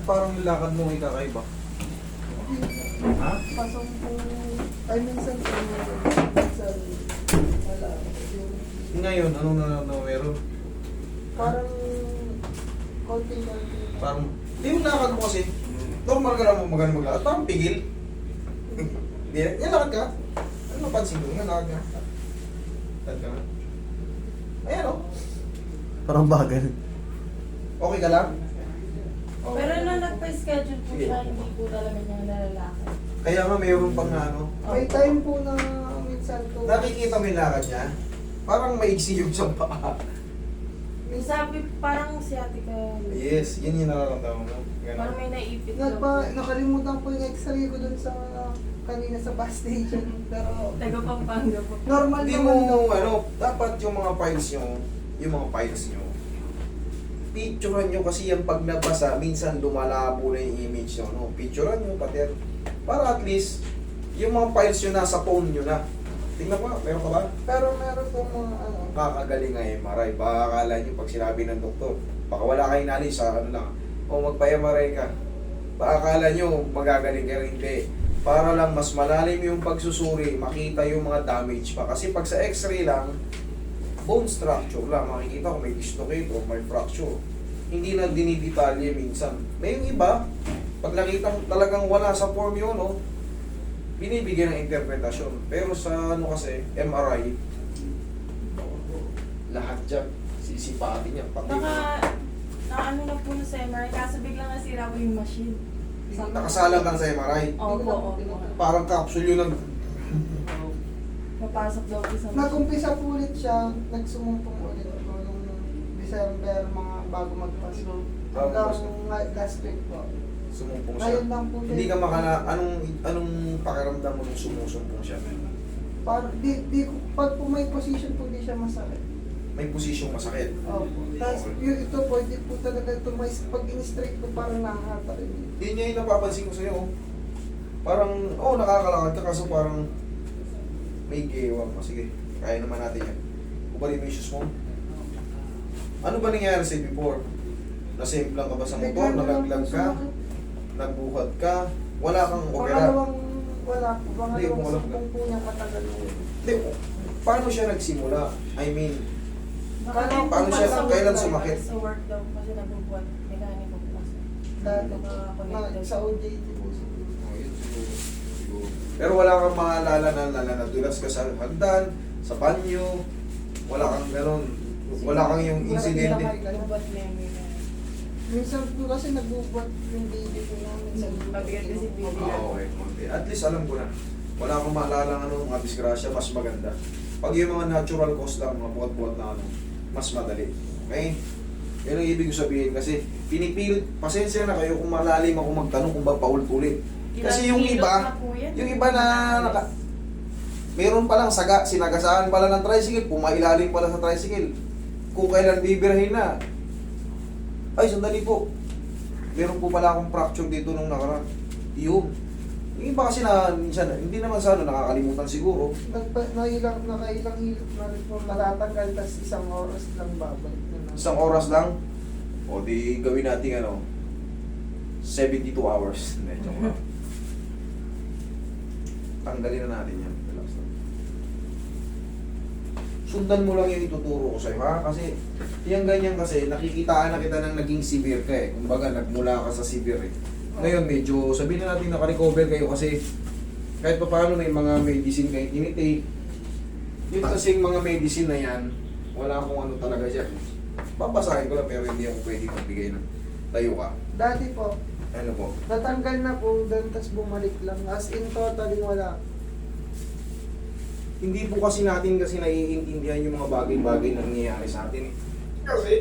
parang lakad mo ay kakaiba? Ha? Pasong po, ay minsan po, minsan wala. Ngayon, anong na meron? Parang konti lang. Parang, di yung lakad mo kasi, normal ka lang magano maglakad, parang pigil. Hindi, yan lakad ka. Ano napansin ko? Yan lakad ka. Lakad ka na. Ayan o. Parang bagal. Okay ka lang? Oh. Pero nung nagpa-schedule po siya, hindi po talaga niya nalalakad. Kaya nga mayroon pang na ano. May time po na minsan to. Nakikita mo yung lakad niya? Parang maigsi yung siyang paa. Yung sabi, parang sciatica. Yes, yun yung nararamdaman mo. Parang Ganun. may naipit daw. Nakalimutan ko yung x-ray ko dun sa kanina sa bus station. Pero Taga Pampanga po. normal Hindi naman daw. mo, dapat yung mga files nyo, picturean nyo kasi yung pag nabasa, minsan lumalabo na yung image nyo, no? Picturean nyo, pater. Para at least, yung mga files nyo nasa phone nyo na. Tingnan ko, meron ka ba? Pero meron po mga ano. Kakagaling nga MRI. Baka akala nyo pag sinabi ng doktor, baka wala kayong knowledge sa ano lang, o magpa-MRI ka. Baka akala nyo magagaling ka rin. Hindi. Para lang mas malalim yung pagsusuri, makita yung mga damage pa. Kasi pag sa x-ray lang, bone structure lang, makikita kung may dislocate o may fracture. Hindi na dinidetalye minsan. May yung iba, pag nakita talagang wala sa form yun, no, binibigyan ng interpretasyon. Pero sa ano kasi, MRI, lahat dyan, sisipatin niya. Pati Nakaano na po na sa MRI, kaso biglang nasira po yung machine. nakasalang lang sa MRI. Opo. Parang capsule yun ng... Papasok daw po sa machine. Nag-umpisa po ulit siya, nagsumumpong ulit ako nung December, mga bago magpasko. Hanggang last week po. Sumumpong siya. Ngayon lang po. Hindi ka makala... Anong pakiramdam mo nung sumusumpong siya? Pag po may position po, di siya masakit. May posisyong masakit. Opo. Tapos ito po, hindi po talaga ito may pag in-straight ko parang nakahata rin. Yun yung napapansin ko sa'yo. Parang, nakakalakad ka kaso parang may gewang. Sige, kaya naman natin yan. Kubalin mo yung shoes mo. Ano ba nangyari sa'yo before? Nasimplang ka ba sa motor? Nalaglag ka? Nagbuhat ka? Wala kang opera? Wala po. Hindi, Pangalawang wala. sumpong po niya matagal na yun. Hindi, paano siya nagsimula? I mean, Paano kailan sumakit? Sa work daw po kasi nabubuhat, mekaniko po kasi. Dati, Nakakonect sa OJT po siguro. Oh, yun siguro. Pero wala kang maalala na nadulas ka sa hagdan, sa banyo, wala kang meron, wala kang yung insidente. Nabubuhat memory na. Minsan po kasi nagbubuhat yung baby ko namin sa Mabigat kasi baby. Okay. At least alam ko na. Wala kang maalala ng mga disgrasya, mas maganda. Pag yung mga natural cause lang, mga buhat-buhat na ano, mas madali. Okay? Yan ang ibig ko sabihin kasi pinipilit, pasensya na kayo kung malalim ako magtanong kung ba paulit-ulit. Kasi yung iba, meron palang saga, sinagasaan pala ng tricycle, pumailalim pala sa tricycle. Kung kailan bibirahin na, ay sandali po, meron po pala akong fracture dito nung nakaraan. Yun. Yung iba kasi na, minsan, hindi naman sa ano, nakakalimutan siguro. Nakailang hilot na rin po matatanggal, tas isang oras lang babalik na. Isang oras lang, o di gawin natin 72 hours. Hindi, joke lang. Tanggalin na natin yan. Relax lang. Sundan mo lang yung ituturo ko sa'yo, ha? Kasi, yung ganyan kasi, nakikitaan na kita ng naging severe ka eh. Kumbaga, nagmula ka sa severe eh. Ngayon, medyo, sabihin na natin naka-recover kayo kasi kahit pa paano may mga medicine kayo tinitake. Yung kasing mga medicine na yan, wala akong ano talaga siya. Papasahin ko lang pero hindi ako pwede magbigay ng tayo ka. Dati po, Ano po? natanggal na po, then tas bumalik lang. As in totally wala. Hindi po kasi natin naiintindihan yung mga bagay-bagay na nangyayari sa atin eh. Kasi,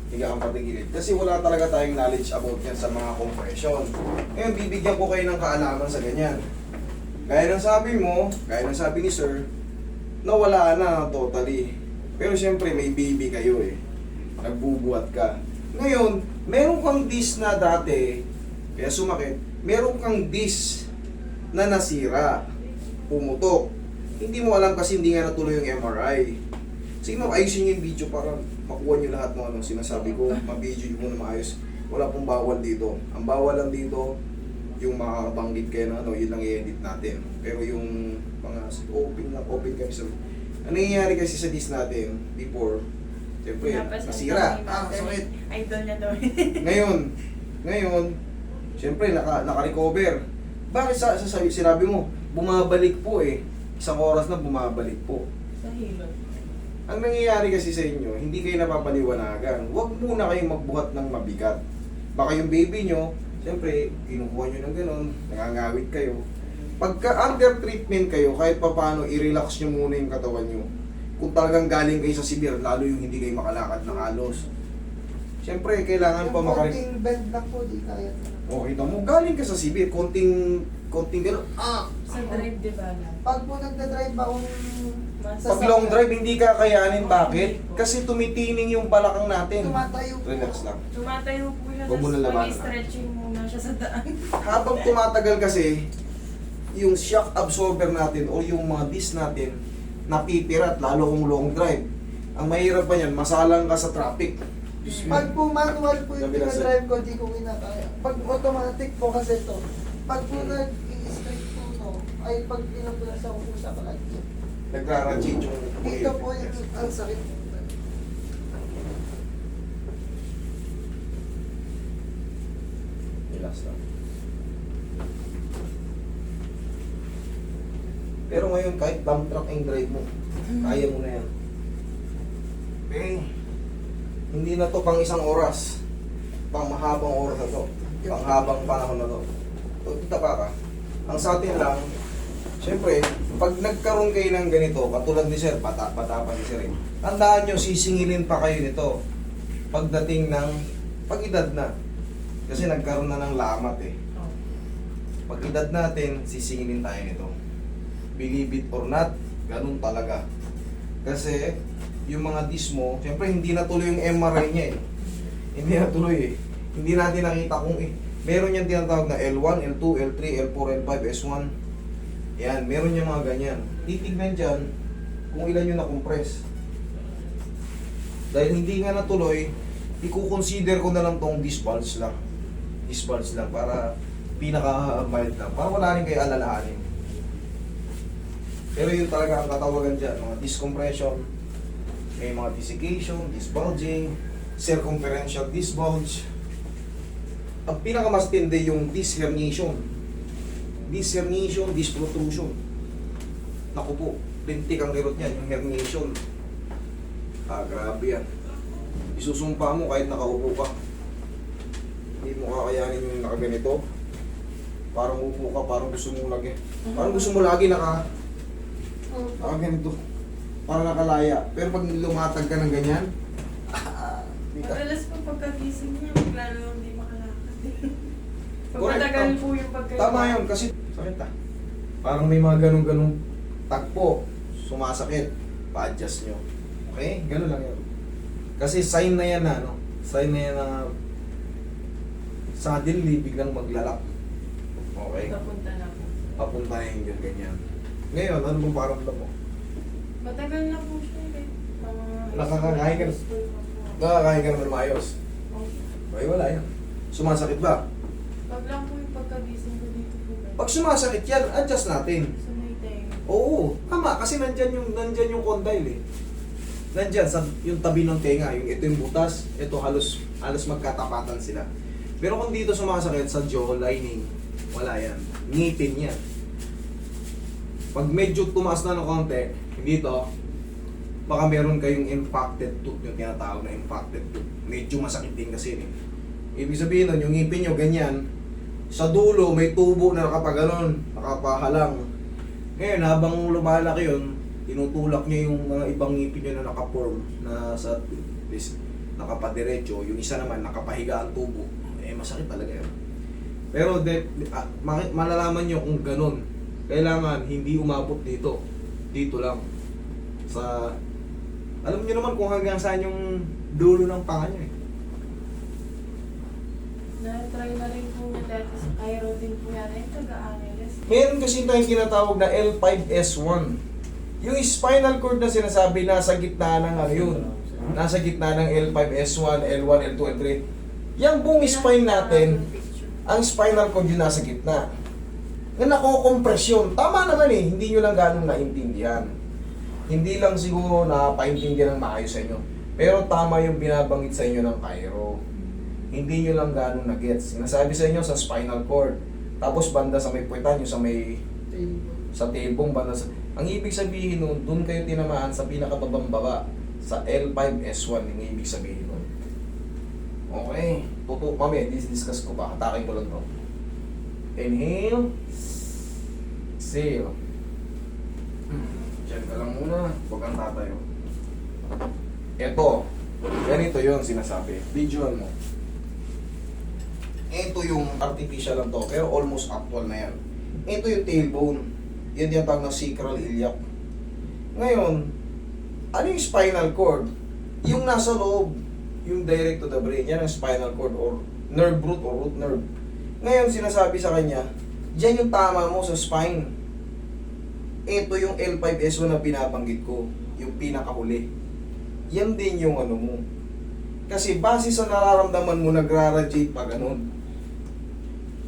higa kang patigilid. Kasi wala talaga tayong knowledge about yan sa mga compression. Ngayon, bibigyan ko kayo ng kaalaman sa ganyan. Gaya ng sabi mo, gaya ng sabi ni Sir, nawala na totally. Pero siyempre, may baby kayo eh. Nagbubuhat ka. Ngayon, meron kang disc na dati, kaya sumakit, meron kang disc na nasira, pumutok. Hindi mo alam kasi hindi nga natuloy yung MRI. Sige ma'am, ayusin niyo yung video para makuha niyo lahat ng ano sinasabi ko, ma-video niyo muna maayos. Wala pong bawal dito. Ang bawal lang dito, yung makakabanggit kayo na ano, yun lang i-edit natin. Pero yung mga open kayo sa... Ano nangyayari kasi sa disc natin before, siyempre, nasira. Sakit. Idol niya daw. Ngayon, siyempre, naka-recover. Bakit sinabi mo, bumabalik po eh. Isang oras na bumabalik po. Sa hilot. Ang nangyayari kasi sa inyo, hindi kayo napapaliwanagan. Huwag muna kayong magbuhat ng mabigat. Baka yung baby nyo, siyempre, kinukuha nyo ng gano'n, nangangawit kayo. Pagka under treatment kayo, kahit pa paano, i-relax nyo muna yung katawan nyo. Kung talagang galing kayo sa severe, lalo yung hindi kayo makalakad na halos. Siyempre, kailangan pa Yung makarin. konting bend lang po, di kaya. O, kita mo, galing ka sa severe, konting gano'n. Sa drive, di ba lang? Pag po nagda-drive ako Pag long drive, hindi ka kayanin. Bakit? Kasi tumitining yung balakang natin. tumatayo po. Relax lang. Tumatayo po siya, Huwag mo na labanan. mag-stretching muna siya sa daan. Habang tumatagal kasi, yung shock absorber natin o yung mga disc natin, napipirat, lalo kung long drive. Ang mahirap pa yan, masalang ka sa traffic. Diyos mo. Pag po manual po yung Sabi na, drive ko, di ko kinakaya. Pag automatic po kasi to, pag po nag-i-straight po to, ay pag pinupulas ako po sa kalat. Nagrarajit yung Dito po yung ang sakit po. Relax lang. Pero ngayon, kahit dump truck ang drive mo, kaya mo na yan. Okay. Hindi na to pang isang oras. Pang mahabang oras na to. Pang habang panahon na to. So, tapa ka. Ang sa atin lang, siyempre, pag nagkaroon kayo ng ganito, katulad ni Sir, bata pa ni Sir, tandaan nyo, sisingilin pa kayo nito pagdating ng pag-edad na. Kasi nagkaroon na ng lamat eh. Pag-edad natin, sisingilin tayo nito. Believe it or not, ganun talaga. Kasi, yung mga disc mo, siyempre hindi natuloy yung MRI niya eh. Hindi natuloy eh. Hindi natin nakita kung meron yung tinatawag na L1, L2, L3, L4, L5, S1. Yan, meron yung mga ganyan. Titignan dyan kung ilan yung na-compress. Dahil hindi nga natuloy, i-consider ko na lang tong disc bulge lang. Disc bulge lang para pinaka-mild lang. Para wala rin kayo alalahanin. Pero yun talaga ang katawagan dyan. Mga disc compression, may mga desiccation, disc bulging, circumferential disc bulge. Ang pinakamas tindi yung disc herniation. Disc herniation, disc protrusion. Naku po, lintik ang kirot niyan, yung herniation. Grabe yan. Isusumpa mo kahit nakaupo ka. Hindi mo kakayanin yung nakaganito. Parang upo ka, parang gusto mo lagi. Parang gusto mo lagi nakaganito. Parang nakalaya. Pero pag lumatag ka ng ganyan, di ka. Madalas po pagkagising niya, bigla lang hindi makalakad. Pag Correct. matagal po yung pagkagising. Tama yun, kasi sakit Parang may mga ganong-ganong tagpo, sumasakit, pa-adjust nyo. Okay? Ganun lang yun. Kasi sign na yan na, no? Sign na yan na suddenly biglang maglalak. Okay? Papunta na po. Papunta na yung ganyan. Ngayon, ano bang paramdam mo? Matagal na po siya eh. Nakakakain ka na? Nakakain ka naman maayos. Ay, wala yan. Sumasakit ba? Pag lang po yung pagkagising ko dito po. Pag sumasakit yan, adjust natin. Sa may tenga. Oo, tama. Kasi nandyan yung condyle eh. Nandyan, yung tabi ng tenga. Ito yung butas, ito halos magkatapatan sila. Pero kung dito sumasakit sa jaw lining, wala yan. Ngipin yan. Pag medyo tumaas na ng konti, dito, baka meron kayong impacted tooth, yung tinatawag na impacted tooth. Medyo masakit din kasi eh. Ibig sabihin nun, yung ngipin nyo ganyan, sa dulo may tubo na nakapaganon, nakapahalang. Ngayon, habang lumalaki yun, tinutulak nyo yung mga ibang ngipin nyo na nakaform, na sa nakapadiretso, yung isa naman nakapahiga ang tubo. Masakit talaga yun. Pero malalaman nyo kung ganun. Kailangan hindi umabot dito. Dito lang. Alam niyo naman kung hanggang saan yung dulo ng panga nyo eh. Na-try na rin po niya dati sa Cairo din po yata yung taga-Angeles. Meron kasi tayong tinatawag na L5S1. Yung spinal cord na sinasabi nasa gitna ng ano yun. Nasa gitna ng L5S1, L1, L2, L3. Yung buong spine natin, ang spinal cord yung nasa gitna. Na nakokompresyon. Tama naman eh, hindi nyo lang ganun naintindihan. Hindi lang siguro napaintindihan ng maayos sa inyo. Pero tama yung binabanggit sa inyo ng Cairo. Hindi nyo lang ganun na-gets. Sinasabi sa inyo sa spinal cord. Tapos banda sa may puwetan, yung sa may sa tailbone banda sa... Ang ibig sabihin nun, doon kayo tinamaan sa pinakababang baba. Sa L5S1, yung ibig sabihin nun. Okay. Mamaya, discuss ko pa. Hatakin ko lang to. Inhale. Exhale. Diyan ka lang muna. Huwag kang tatayo. Ito. Ganito yun sinasabi. Visual mo. Ito yung artificial lang to. Pero almost actual na yan. Ito yung tailbone. Yan yung tawag na sacral iliac. Ngayon, ano yung spinal cord? Yung nasa loob. Yung direct to the brain. Yan ang spinal cord or nerve root or root nerve. Ngayon, sinasabi sa kanya, dyan yung tama mo sa spine. Ito yung L5S1 na pinabanggit ko. Yung pinakahuli. Yan din yung ano mo. Kasi base sa nararamdaman mo, nagraradiate pa ganun.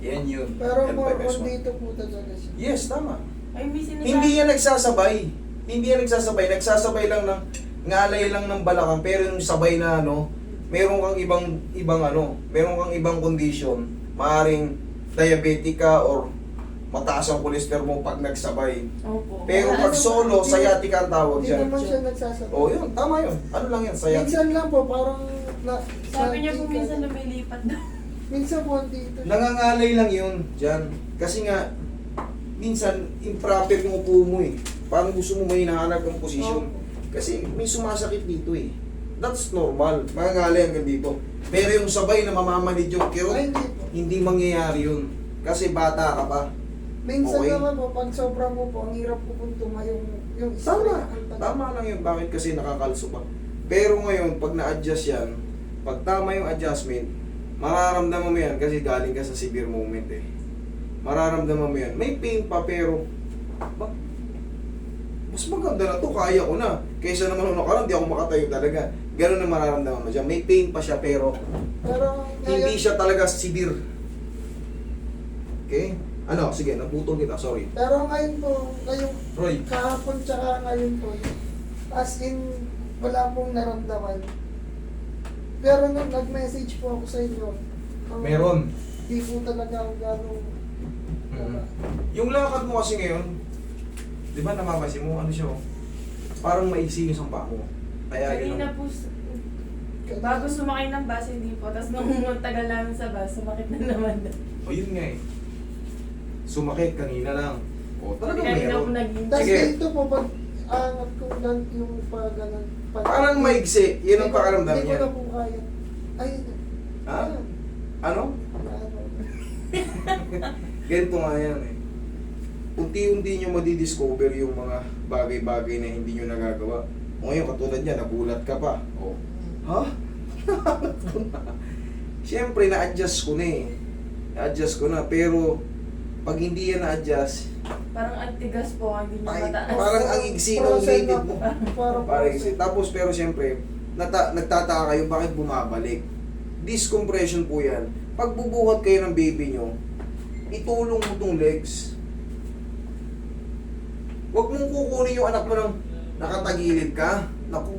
Yan yun. Pero more on L5S1. dito po talaga siya. Yes, tama. Ay, may sinasabi. Hindi yan nagsasabay. Hindi yan nagsasabay. Nagsasabay lang ng ngalay lang ng balakang. Pero yung sabay na ano, meron kang ibang ano, meron kang ibang condition. Maaring diabetic ka or mataas ang cholesterol mo pag nagsabay. Opo. Pero pag solo, sciatica ang tawag Hindi dyan. naman siya nagsasabay. Oh, yun. Tama yun. Ano lang yan? Sciatica. Minsan lang po, parang... Sabi niya po minsan lumilipat daw. Minsan po dito siya. Nangangalay lang yun dyan. Kasi nga, minsan, improper yung upo mo eh. Parang gusto mo may hinahanap ng posisyon. Kasi may sumasakit dito eh. That's normal. Mangangalay hanggang dito. Pero yung sabay na mamamanid yung Ay, kirot, hindi po. hindi mangyayari yun. Kasi bata ka pa. Minsan Okay. naman po, pag sobrang po ang hirap po kung tumayong yung Tama. ang tagal. Tama lang yun. Bakit kasi nakakalso pa. Pero ngayon, pag na-adjust yan, pag tama yung adjustment, mararamdaman mo yan kasi galing ka sa severe moment eh. Mararamdaman mo yan. May pain pa pero, mas maganda na to, kaya ko na. Kaysa naman nung nakaraan, di ako makatayo talaga. Ganun ang mararamdaman mo dyan. May pain pa siya pero Pero hindi siya talaga severe. Okay? Ano? Sige, naputol kita. Sorry. Pero ngayon po, ngayong Roy. kahapon tsaka ngayon po, as in, wala pong naramdaman. Pero nung nag-message po ako sa inyo, Meron. di po talaga ako gano'ng Yung lakad mo kasi ngayon, di ba namamansin mo, ano siya, oh? Parang maiksi yung sampa mo. Kaya Kanina yun. po, bago sumakay ng bus, hindi po. Tapos nung tagal namin sa bus, sumakit na naman. O yun nga eh. Sumakit kanina lang. O talagang Kanina po meron. naging... Tapos Sige. dito po, pag angat ko lang yung pag ganun. Parang maiksi. Yun ang pakaramdam Hindi niya. ko na po kaya. Ay, Ha? ayun. Ano? Ano? Ganito nga yan eh. Unti-unti nyo madidiscover yung mga bagay-bagay na hindi nyo nagagawa. O ngayon, katulad niya, nagulat ka pa. O, ha? Siyempre, na-adjust ko na eh. Na-adjust ko na. Pero, pag hindi yan na-adjust, Parang antigas po, hindi niya Ay, mataas. parang ang iksi ng Frozen native na mo. po. Parang Parang frozen. tapos pero siyempre, nagtataka kayo bakit bumabalik. Discompression po yan. Pag bubuhat kayo ng baby nyo, itulong mo tong legs. Huwag mong kukunin yung anak mo ng nakatagilid ka. Naku,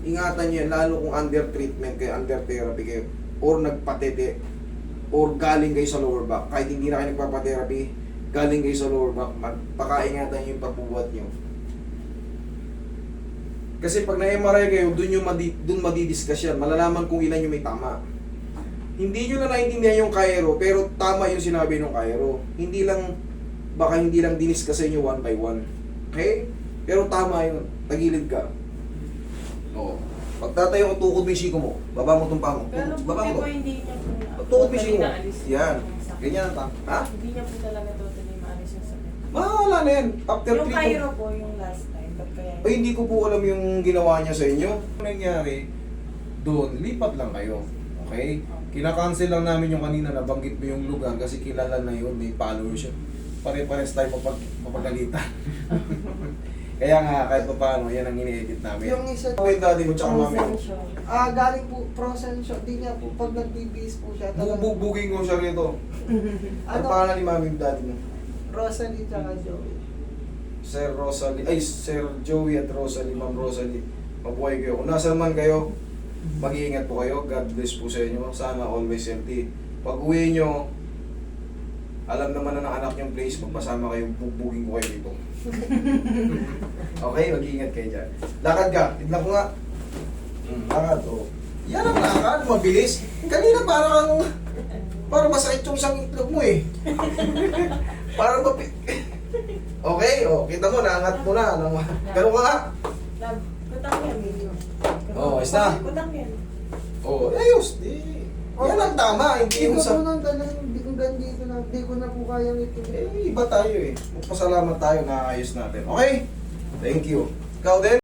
ingatan nyo yan, lalo kung under treatment kayo, under therapy kayo, or nagpatete, or galing kayo sa lower back. Kahit hindi na kayo nagpapatherapy, galing kayo sa lower back, pakaingatan nyo yung pagbubuhat nyo. Kasi pag na-MRI kayo, dun madidiscuss yan. Malalaman kung ilan yung may tama. Hindi nyo na naintindihan yung Cairo, pero tama yung sinabi ng Cairo. Baka hindi lang diniscuss sa inyo one by one. Okay? Pero tama yun. Tagilid ka. Oo. Pagtatayo ang tukod mo yung siko mo, baba mo itong paa mo. Pero Baba buti mo. po hindi niya po na... Tukod mo yung siko mo. naalis Yan. yung sakit. Ganyan ang tama. Ha? Hindi niya po talaga totally maalis yung sakit. Mawala na yan. After Yung 3 Cairo po, yung last time. Ba't kaya... Ay, hindi ko po alam yung ginawa niya sa inyo. Ang nangyari, doon, lipat lang kayo. Okay? Kinakancel lang namin yung kanina, nabanggit mo yung lugar kasi kilala na yun, may followers yun. Pare-pares tayo mapagalitan. Kaya nga, kahit pa paano, yan ang ini-edit namin. Yung isa, Ano yung daddy mo tsaka mami mo? galing po, frozen shot. Di niya po, pag nagbibis po siya, Bubugbugin ko siya rito. Ano ano, pangalan ni mami yung daddy mo? Rosalie tsaka Joey. Sir Rosalie, ay Sir Joey at Rosalie, Ma'am Rosalie. Mabuhay kayo. Kung nasa man kayo, mag-iingat po kayo. God bless po sa inyo. Sana always healthy. Pag uwi nyo, alam naman na ng anak niyong place, magpasama kayo, bugbugin ko kayo dito. Okay, mag-iingat kayo dyan. Lakad ka, tignan ko nga. Lakad, oh. Yan ang lakad, mabilis. Kanina parang masakit yung isang itlog mo eh. Parang okay, oh, kita mo, naangat mo na. Ganun ka nga. Love, kutang yan. Oh, ayos na. Kutang yan. Oh, ayos. Yan ang tama. Hindi Hindi yung ko sa... po nang dalang, hanggang dito na, di ko na po kayang ito. Iba tayo eh. Magpasalamat tayo na ayos natin. Okay? Thank you. Ikaw din?